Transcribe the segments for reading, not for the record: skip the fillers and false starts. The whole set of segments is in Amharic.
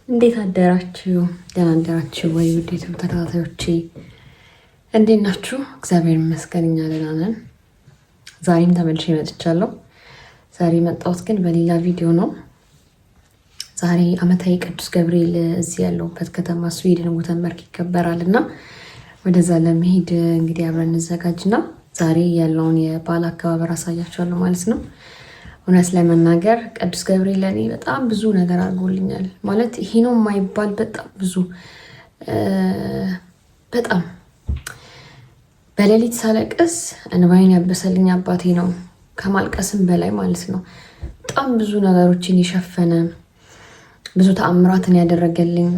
እንዴት አደራችሁ? ደህና አደራችሁ ወይ? ውድ የዩቲዩብ ተከታታዮቼ እንዴት ናችሁ? እግዚአብሔር ይመስገን እኛ ደህና ነን። ዛሬም ተመልሼ መጥቻለሁ። ዛሬ የመጣሁት ግን በሌላ ቪዲዮ ነው። ዛሬ ዓመታዊ ቅዱስ ገብርኤል እዚህ ያለሁበት ከተማ ስዊድን ጎተንበርግ ይከበራል እና ወደዛ ለመሄድ እንግዲህ አብረን እንዘጋጅና ዛሬ ያለውን የበዓል አከባበር አሳያችኋለሁ ማለት ነው። እውነት ለመናገር ቅዱስ ገብርኤል ለኔ በጣም ብዙ ነገር አድርጎልኛል። ማለት ይሄ ነው የማይባል በጣም ብዙ በጣም በሌሊት ሳለቅስ እንባዬን ያበሰልኝ አባቴ ነው፣ ከማልቀስም በላይ ማለት ነው። በጣም ብዙ ነገሮችን የሸፈነ ብዙ ተአምራትን ያደረገልኝ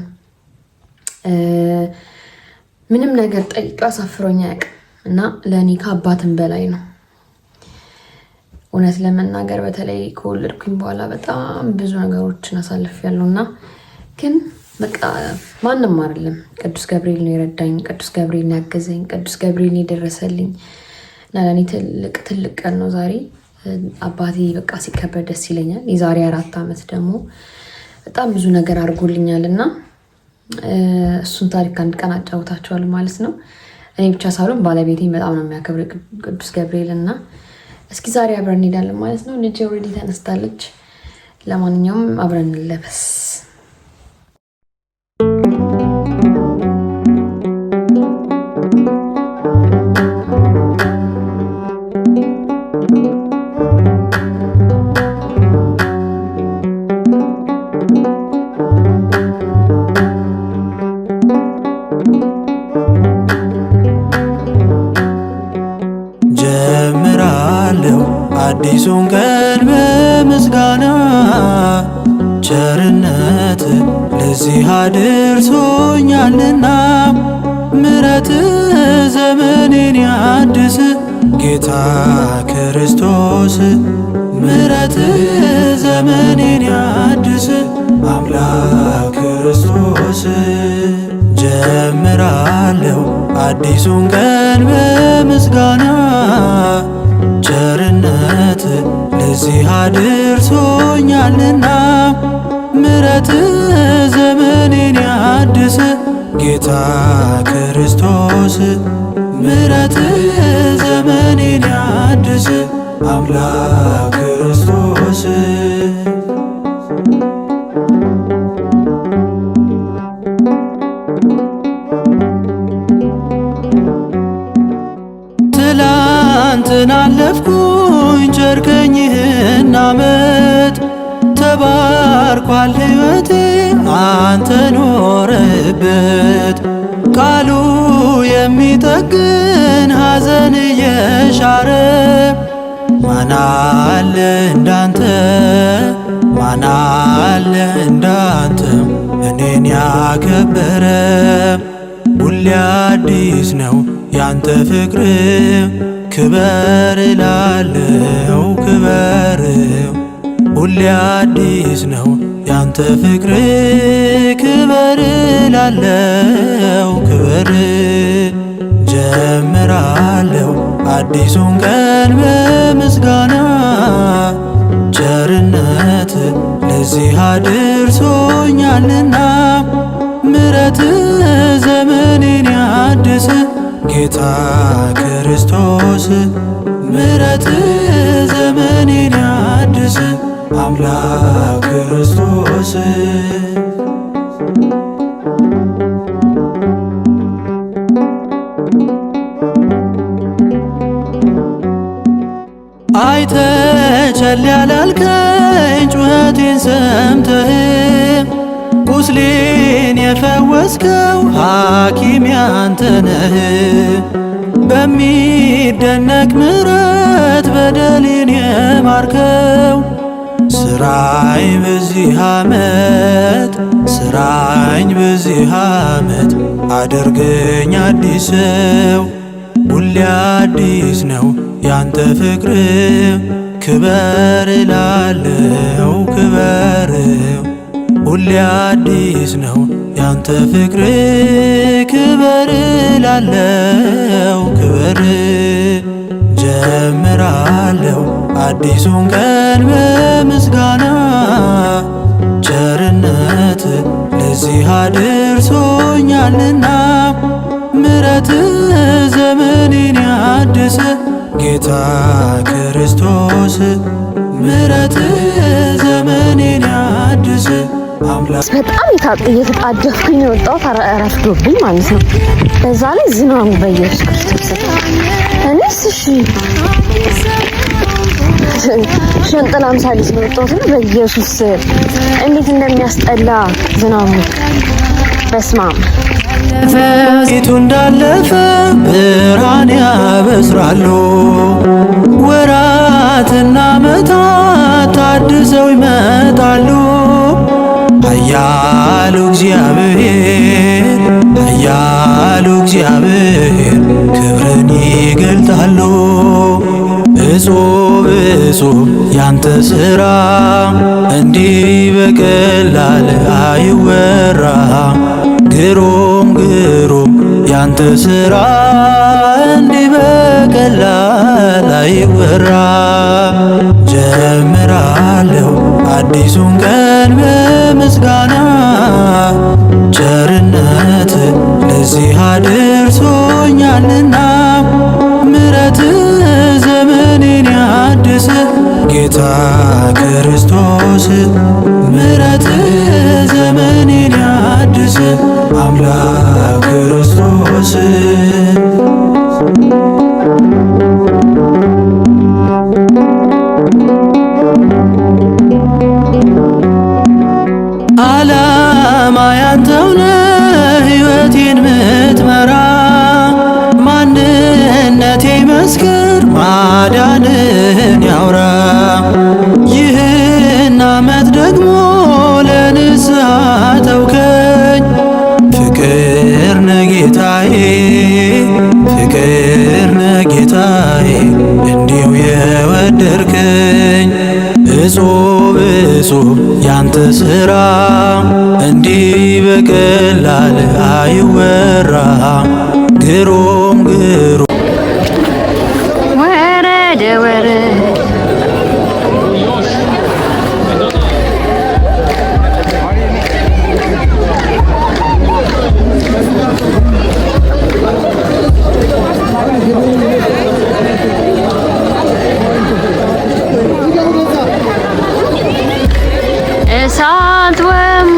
ምንም ነገር ጠይቄ አሳፍሮኝ አያውቅም እና ለእኔ ከአባትም በላይ ነው። እውነት ለመናገር በተለይ ከወለድኩኝ በኋላ በጣም ብዙ ነገሮችን አሳልፌያለሁ እና ግን በቃ ማንም አይደለም፣ ቅዱስ ገብርኤል ነው የረዳኝ፣ ቅዱስ ገብርኤል ነው ያገዘኝ፣ ቅዱስ ገብርኤል ነው የደረሰልኝ እና ለእኔ ትልቅ ቀን ነው ዛሬ። አባቴ በቃ ሲከበር ደስ ይለኛል። የዛሬ 4 ዓመት ደግሞ በጣም ብዙ ነገር አድርጎልኛል እና እሱን ታሪክ አንድ ቀን አጫውታችኋለሁ ማለት ነው። እኔ ብቻ ሳልሆን ባለቤቴን በጣም ነው የሚያከብር ቅዱስ ገብርኤል እና እስኪ ዛሬ አብረን እንሄዳለን ማለት ነው። ልጄ ኦልሬዲ ተነስታለች። ለማንኛውም አብረን እንለበስ። አዲሱን ቀን በምስጋና ቸርነት ለዚህ አድርሶኛልና ምሕረት ዘመኔን ያድስ ጌታ ክርስቶስ ምሕረት ዘመኔን ያድስ አምላክ ክርስቶስ። ጀምራለሁ አዲሱን ቀን በምስጋና ቸርነት ለዚህ አድርሶኛልና ምሕረት ዘመኔን ያድስ ጌታ ክርስቶስ ምሕረት ዘመኔን ያድስ አምላክ ክርስቶስ። ትላንትን አለፍኩኝ ጨርቀኝህን ዓመት ተባርኳል ሕይወቴ አንተ ኖረህበት ቃሉ የሚጠግን ሐዘን እየሻረ ማናለ እንዳንተ ማናለ እንዳንተ እኔን ያከበረ ሁሌ አዲስ ነው ያንተ ፍቅር ክበር እላለው ክበር ሁሌ አዲስ ነው ያንተ ፍቅር ክበር እላለው ክበር። ጀምራለሁ አዲሱን ቀን በምስጋና ቸርነት ለዚህ አድርሶኛልና ምሕረት ዘመኔን ያድስ ጌታ ክርስቶስ ምሕረት ዘመኔን ያድስ አምላክ ክርስቶስ። አይተህ ቸል ያላልከኝ ጩኸቴን ሰምተህ ቁስሌን የፈወስከው ሐኪም ያንተ ነህ። በሚደነቅ ምሕረት በደሌን የማርከው ስራኝ በዚህ ዓመት ስራኝ በዚህ ዓመት አድርገኝ አዲስ ሰው ሁሌ አዲስ ነው ያንተ ፍቅር ክበር እላለው ክበር ሁሌ አዲስ ነው ያንተ ፍቅር ክበር እላለው ክበር። ጀምራለሁ አዲሱን ቀን በምስጋና ቸርነት አድርሶኛልና ምሕረት ዘመኔን ያድስ ጌታ ክርስቶስ ምሕረት ዘመኔን ያድስ አምላክ። በጣም እየተጣደፍኩኝ የወጣሁት ረፍዶብኝ ማለት ነው። በዛ ላይ ዝናቡ በኢየሱስ ክርስቶስ እኔስ እሺ ሸንጥላም ሳልይዝ ነው የወጣሁት። በኢየሱስ እንዴት እንደሚያስጠላ ዝናቡ በስመ አብ። ፊቱ እንዳለፈ ብርሃን ያበስራሉ ወራትና ዓመታት ታድሰው ይመጣሉ። ኃያሉ እግዚአብሔር ክብርን ይገልጣሉ። እጹብ ያንተ ሥራ እንዲህ በቀላል አይወራ። ግሩም ያንተ ሥራ እንዲህ በቀላል አይወራ። ጀምራለሁ አዲሱን ቀን በምስጋና ቸርነት ለዚህ አድርሶኛልና ምሕረት ዘመኔን ያድስ ጌታ ክርስቶስ ምሕረት ዘመኔን ያድስ አምላክ ክርስቶስ። ዓላማ ያንተው ነህ ሕይወቴን ምትመራ ማንነቴ መስክር ማዳንህን ያውራ። ይህን ዓመት ደግሞ ለንስሐ ተውከኝ ፍቅር ነጌታዬ እንዲሁ የወደድከኝ እጹብ ያንተ ሥራ እንዲህ በቀላል አይወራ። ግሩም ወረደ እሳት ወሙ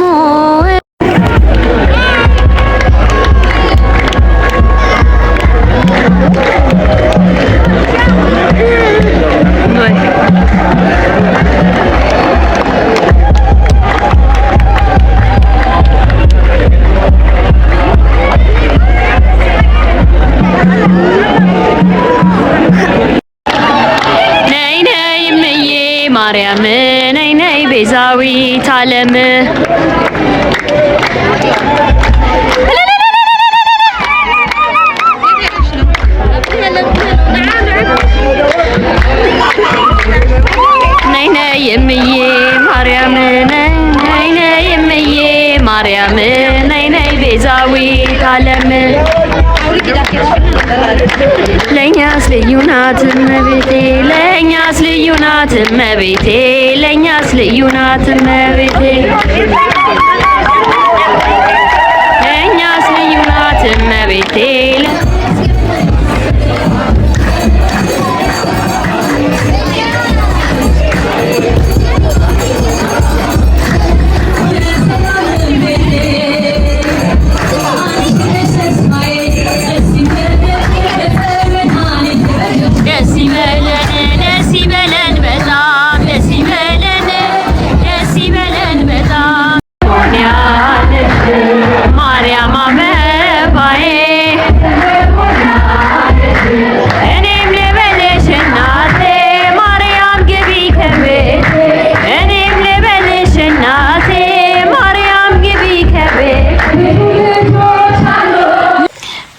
ማርያም ነይ ነይ ቤዛዊት ዓለም ነይ ነይ እምዬ ማርያም ነይ ነይ እምዬ ማርያም ነይ ነይ ቤዛዊት ዓለም ለኛስ ልዩ ናት እመቤቴ ለኛስ ልዩ ናት እመቤቴ ለኛስ ልዩ ናት እመቤቴ ለኛስ ልዩ ናት እመቤቴ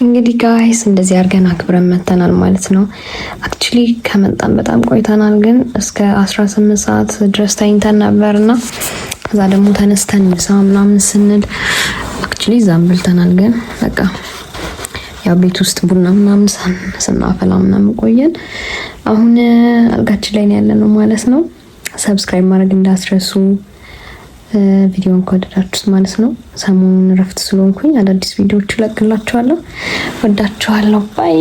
እንግዲህ ጋይስ እንደዚህ አድርገን አክብረን መተናል ማለት ነው። አክቹሊ ከመጣን በጣም ቆይተናል፣ ግን እስከ 18 ሰዓት ድረስ ተኝተን ነበርና ከዛ ደግሞ ተነስተን ምሳ ምናምን ስንል አክቹሊ ዛም ብልተናል። ግን በቃ ያው ቤት ውስጥ ቡና ምናምን ስናፈላ ምናምን ቆየን። አሁን አልጋችን ላይ ያለነው ማለት ነው። ሰብስክራይብ ማድረግ እንዳትረሱ። ቪዲዮን ከወደዳችሁት ማለት ነው። ሰሞኑን እረፍት ስለሆንኩኝ አዳዲስ ቪዲዮዎች እለቅላችኋለሁ። ወዳችኋለሁ። ባይ